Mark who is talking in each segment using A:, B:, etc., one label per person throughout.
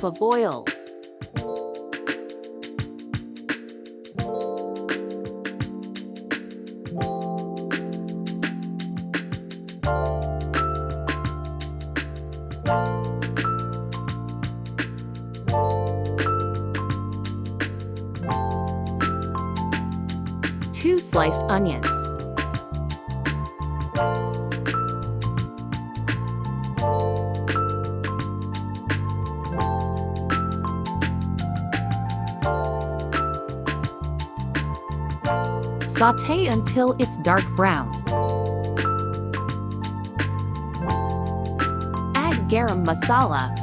A: cup of oil. Two sliced onions. Sauté until it's dark brown. Add garam masala.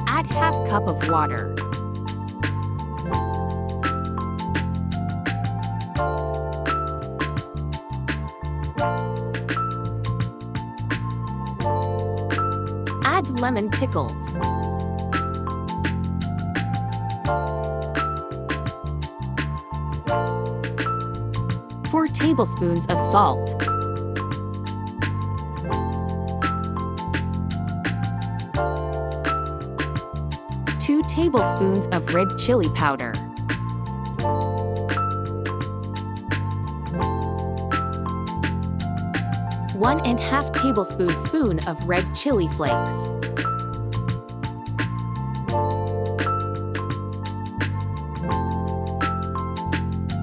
A: Add half cup of water. Add lemon pickles. Four tablespoons of salt. Two tablespoons of red chili powder. One and half tablespoon of red chili flakes.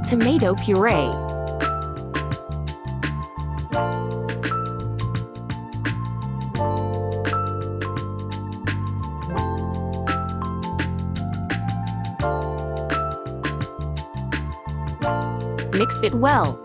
A: Tomato puree. Mix it well.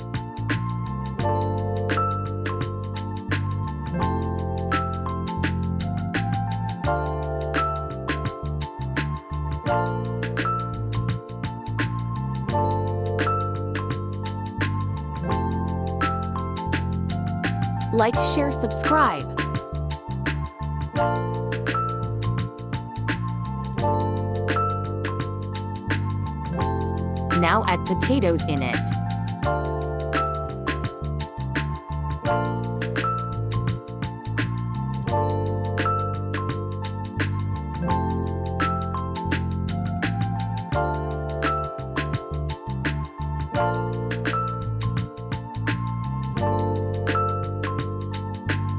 A: Like, share, subscribe. Now add potatoes in it.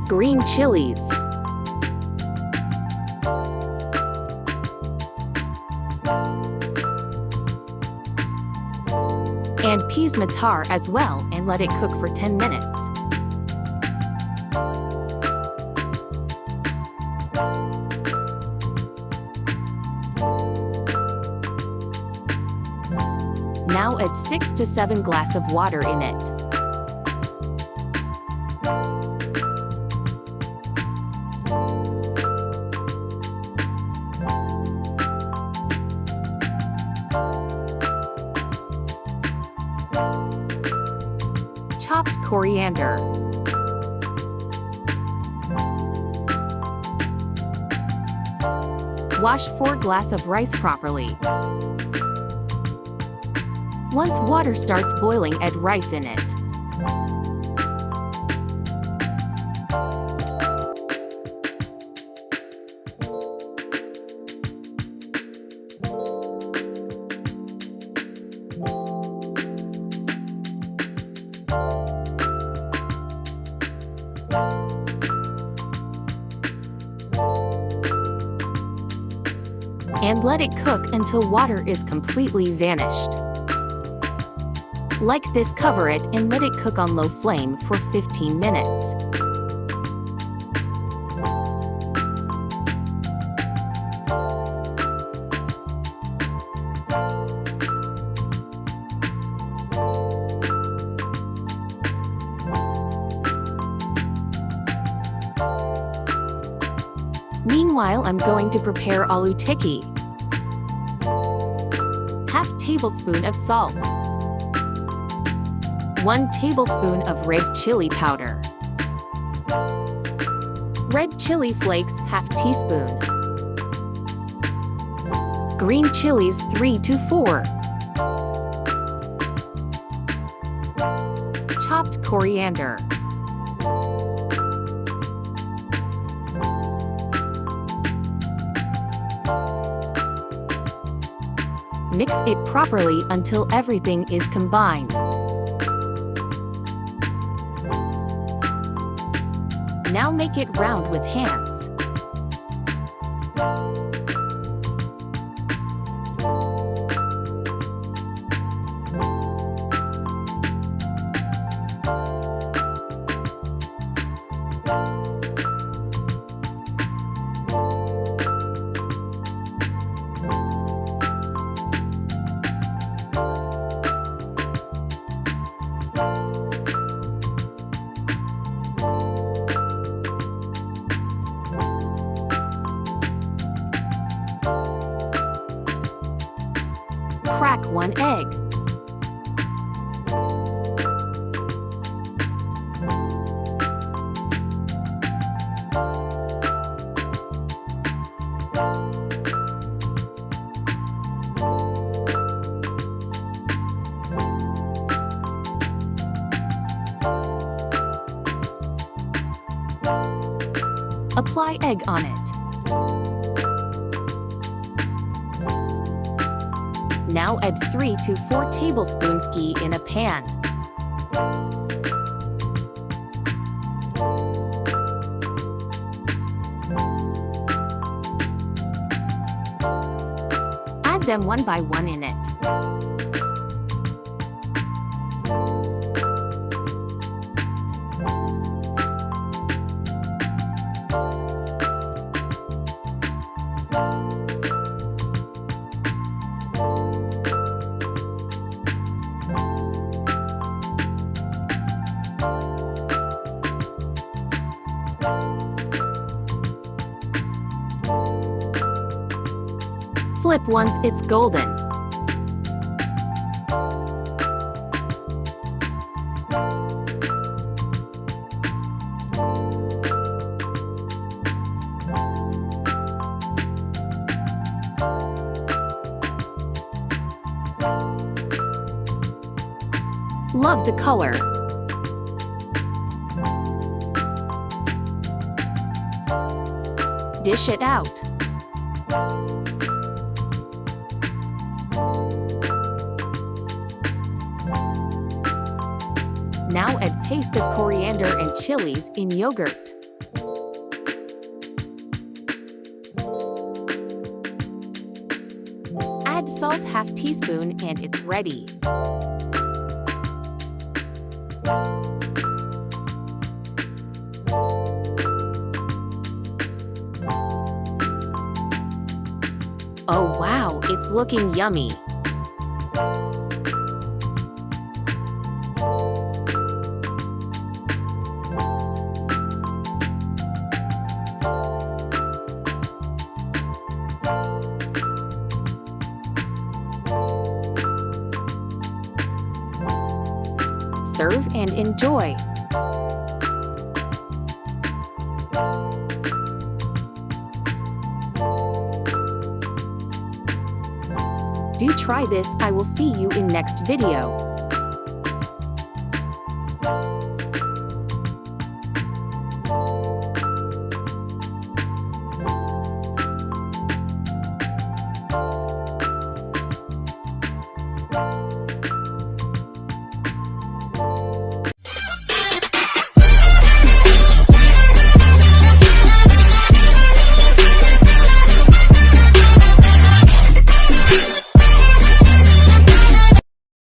A: Green chilies. And peas matar as well, and let it cook for 10 minutes. Now add 6 to 7 glasses of water in it. Chopped coriander. Wash 4 glasses of rice properly. Once water starts boiling, add rice in it. And let it cook until water is completely vanished. Like this, cover it and let it cook on low flame for 15 minutes. Meanwhile, I'm going to prepare aloo tikki. Half tablespoon of salt. 1 tablespoon of red chili powder. Red chili flakes, half teaspoon. Green chilies 3 to 4. Chopped coriander. Mix it properly until everything is combined. Now make it round with hands. Crack 1 egg. Apply egg on it. Now add 3 to 4 tablespoons ghee in a pan. Add them one by one in it. Flip once it's golden. Love the color. Dish it out. Now add paste of coriander and chilies in yogurt. Add salt half teaspoon and it's ready. Oh wow, it's looking yummy. Serve and enjoy. Do try this. I will see you in next video.